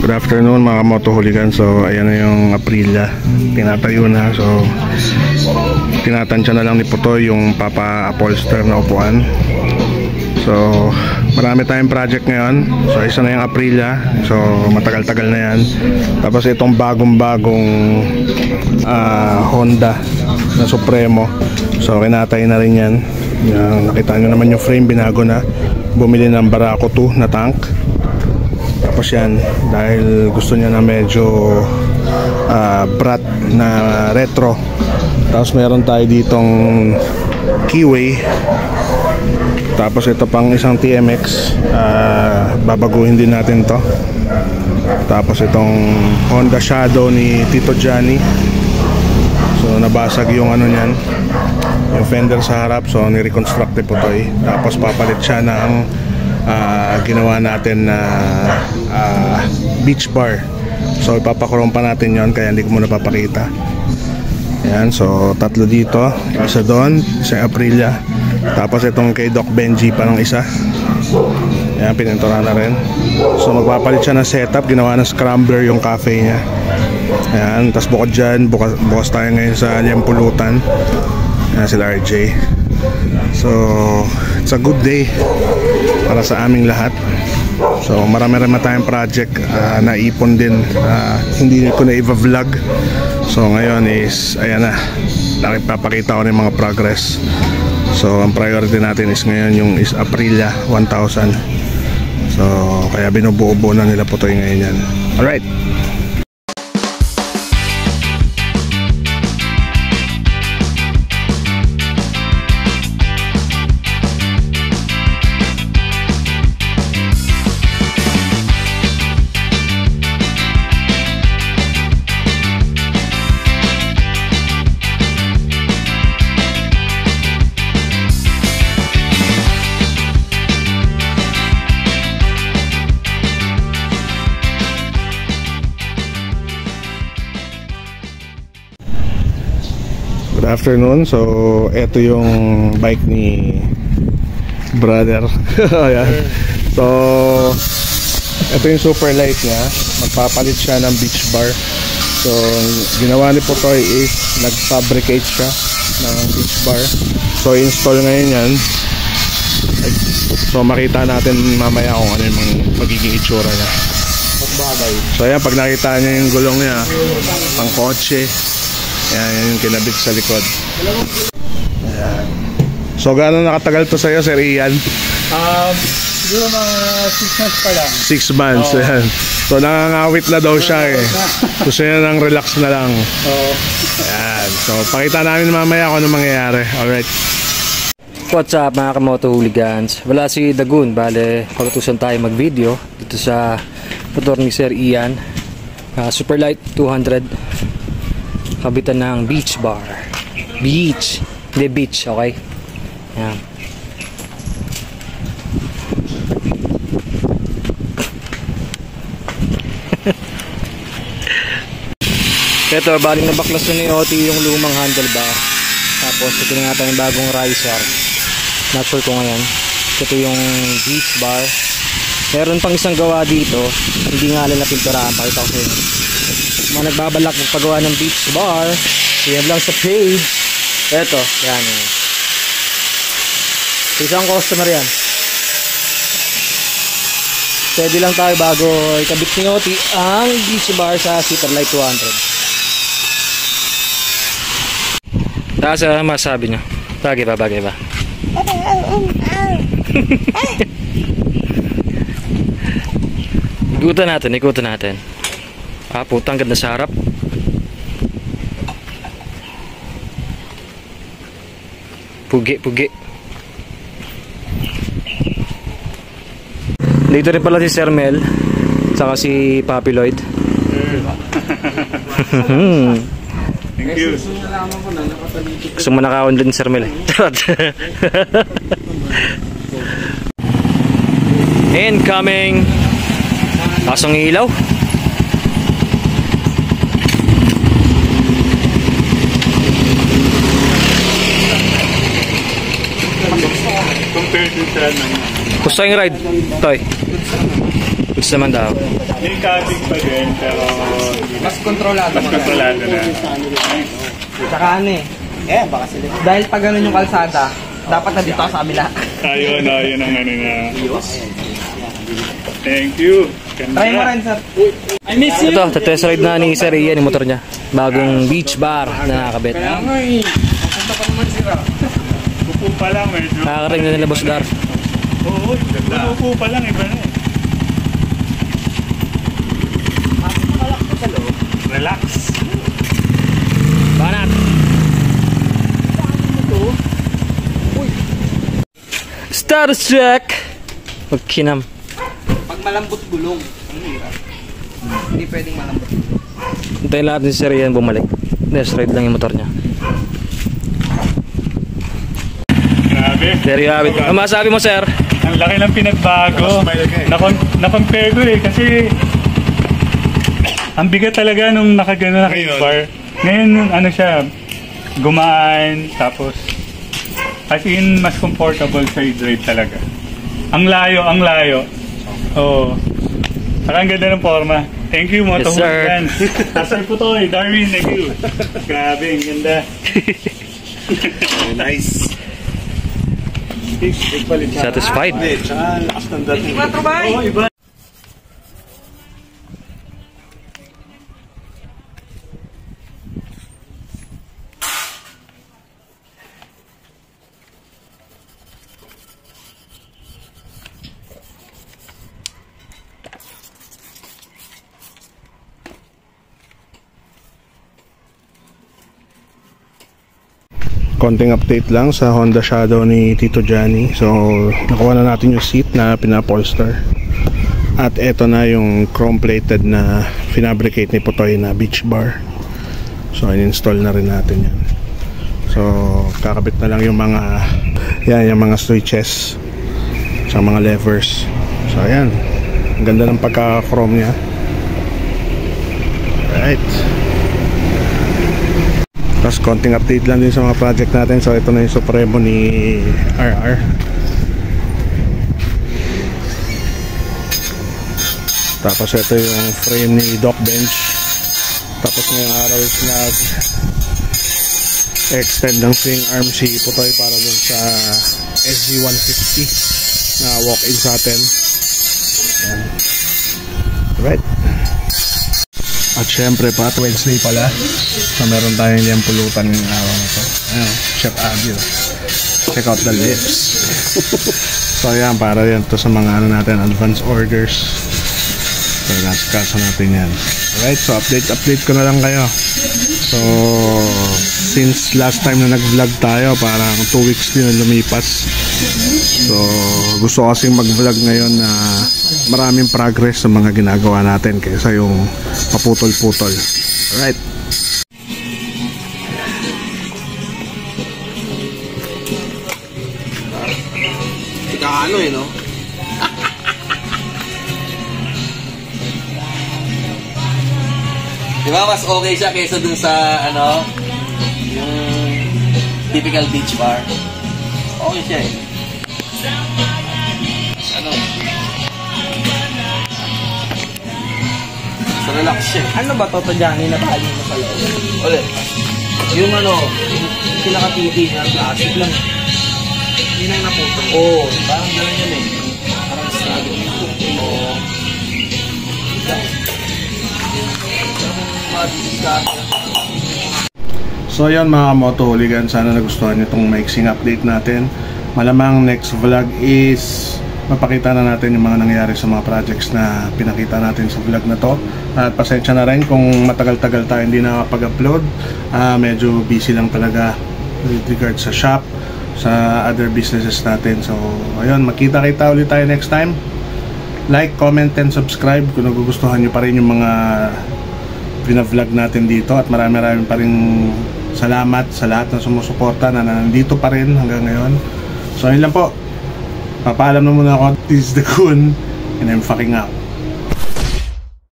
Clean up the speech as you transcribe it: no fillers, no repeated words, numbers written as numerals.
Good afternoon mga motohuligan. So ayan na yung Aprilia, tinatayo na. So tinatansya na lang ni Putoy yung papa-upholster na upuan. So marami tayong project ngayon. So isa na yung Aprilia, so matagal-tagal na yan. Tapos itong bagong-bagong Honda na Supremo, so kinatay na rin yan. Nakita nyo naman yung frame, binago na. Bumili ng Barako 2 na tank. Tapos yan, dahil gusto niya na medyo brat na retro. Tapos meron tayo ditong Keyway. Tapos ito pang isang TMX, babaguhin din natin to. Tapos itong Honda Shadow ni Tito Johnny. So nabasag yung ano niyan, yung fender sa harap. So ni-reconstruct po to eh. Tapos papalit siya ng ginawa natin na beach bar. So ipapakurong pa natin yon, kaya hindi ko muna papakita. Ayan, so tatlo dito, isa doon, isa Aprilia. Tapos itong kay Doc Benji pa ng isa. Ayan, pinintura na rin. So magpapalit siya ng setup, ginawa ng scrambler yung cafe niya. Ayan, tapos bukod dyan, bukas tayo ngayon sa Liampulutan. Ayan sila RJ. So it's a good day para sa aming lahat. So marami-rami tayong project na ipon din, hindi ko na i-vlog. So ngayon is ayan na, nakipapakita ko ng mga progress. So ang priority natin is ngayon yung is Aprilia 1000. So kaya binubuo-buo na nila Putoy ngayon yan. Alright. Good afternoon. So ito yung bike ni brother. Ayan. So ito yung super light niya. Magpapalit siya ng beach bar. So ginawa ni Putoy is nag-fabricate siya ng beach bar. So install ngayon yan. So makita natin mamaya kung ano yung magiging itsura niya. So ayan, pag nakita niya yung gulong niya, pang kotse. Yan yung kinabit sa likod. Ayan. So gaano nakatagal to sa'yo, Sir Ian? Siguro mga 6 months pa lang. 6 months, yan. So nangangawit na daw siya eh. Gusto niya nang relax na lang. Ayan. So pakita namin mamaya kung ano mangyayari. Alright. What's up mga kamoto hooligans? Wala si Dagun, bale pag-utusan tayo mag-video dito sa motor ni Sir Ian. Super Light 200. Kabitan ng beach bar. Beach, hindi beach, okay? Yan. Ito, baling na baklas na ni Oti yung lumang handlebar. Tapos ito na nga tayong bagong riser. Not sure kung ngayon. Ito yung beach bar. Meron pang isang gawa dito, hindi nga lang napinturahan. Pakita ko sa inyo. Mga nagbabalak magpagawa ng beach bar, PM lang sa page. Eto, yan. Isang customer yan. Pwede lang tayo bago ikabit ni Oti ang beach bar sa Super Light 200. Nasa masabi niya. Bagay ba, bagay ba? Ikutan natin, ikutan natin. Putang ganda sa harap. Pugi, pugi. Dito rin pala si Sir Mel, saka si Papi Lloyd. Thank you. Gusto mo nakakaon din Sir Mel. Incoming. Pasong ilaw. Compared to sa Gusto yung ride, Toy? Gusto naman daw. May cabin pa din, pero Mas kontrolado. mas kontrolado na. Tsaka ano eh. Baka sila. Dahil pag ganun yung kalsada, dapat nandito ka sa kabila. Ayun, ayun ang ano na. Thank you. Ganda. Try mo rin, sir. I miss you. Ito, test ride na ni Sir Ian yung motor niya. Bagong beach bar na nakakabit. Upo pa lang, medyo. Nakakaring na nila, Boss Dar. Oo, ganda. Upo pa lang, iba na eh. Relax. Banat. Status check. Magkinam. Pag malambot gulong, ang hirap. Hindi pwedeng malambot. Hintayin lahat ni Sir Ian bumalik. Test ride lang yung motor niya. Grabe. There you have it. Ano masabi mo, sir? Ang laki ng pinagbago. Na-compare ko eh, kasi ang bigat talaga nung nakagano na bar. Ngayon, ano siya, gumaan, tapos as in, mas comfortable sa ride talaga. Ang layo, ang layo. Oo. Saka ang ganda ng forma. Thank you, Moto Yes, sir. Hooligans. Asal po to eh, Darwin, thank you. Grabe, ang ganda. Nice. Satisfied? Tsaka lakas ng dating. Oo, iba. Konting update lang sa Honda Shadow ni Tito Johnny. So nakuha na natin yung seat na pinapolster. At eto na yung chrome plated na finabricate ni Putoy na beach bar. So in-install na rin natin yan. So kakabit na lang yung mga yung mga switches sa mga levers. So ayan, ang ganda ng pagka-chrome niya. Right. Tapos konting update lang din sa mga project natin. So ito na yung Supremo ni RR. Tapos ito yung frame ni Doc Bench. Tapos ngayong araw is nag-extend ng swing arm si Putoy para dun sa SG150 na walk-in sa atin. Ayan. Right. At syempre pa, Wednesday pala. So meron tayong liyang pulutan ng araw na to. Ayan, Chef Abby. Check out the lips. So ayan, para yan to sa mga ano natin, advance orders. So nasa natin yan. Alright, so update ko na lang kayo. So since last time na nag-vlog tayo, parang 2 weeks din na lumipas. So gusto ko kasing mag-vlog ngayon na maraming progress sa mga ginagawa natin kaysa yung paputol-putol. Alright. Ano eh, no? Diba mas okay siya kaysa dun sa ano, yung typical beach bar. Okay siya eh. Ano? So relax siya. Ano ba to, Johnny, na bali mo sa loob? Ulit. Yung ano, yung pinaka-TV na plastic lang. Hindi na yung naputol. Oo, parang gano'n yun eh. Parang struggle. Oo. So yun mga Moto Hooligan, sana nagustuhan nyo itong mixing update natin. Malamang next vlog is mapakita na natin yung mga nangyari sa mga projects na pinakita natin sa vlog na to. At pasensya na rin kung matagal-tagal tayo hindi nakapag-upload. Medyo busy lang talaga with regard sa shop, sa other businesses natin. So ayun, makita-kita ulit tayo next time. Like, comment, and subscribe kung nagugustuhan nyo pa rin yung mga pinavlog natin dito. At marami pa rin salamat sa lahat ng sumusuporta na nandito pa rin hanggang ngayon. So ayun lang po, papaalam na muna ako. This is the Kun and I'm fucking out.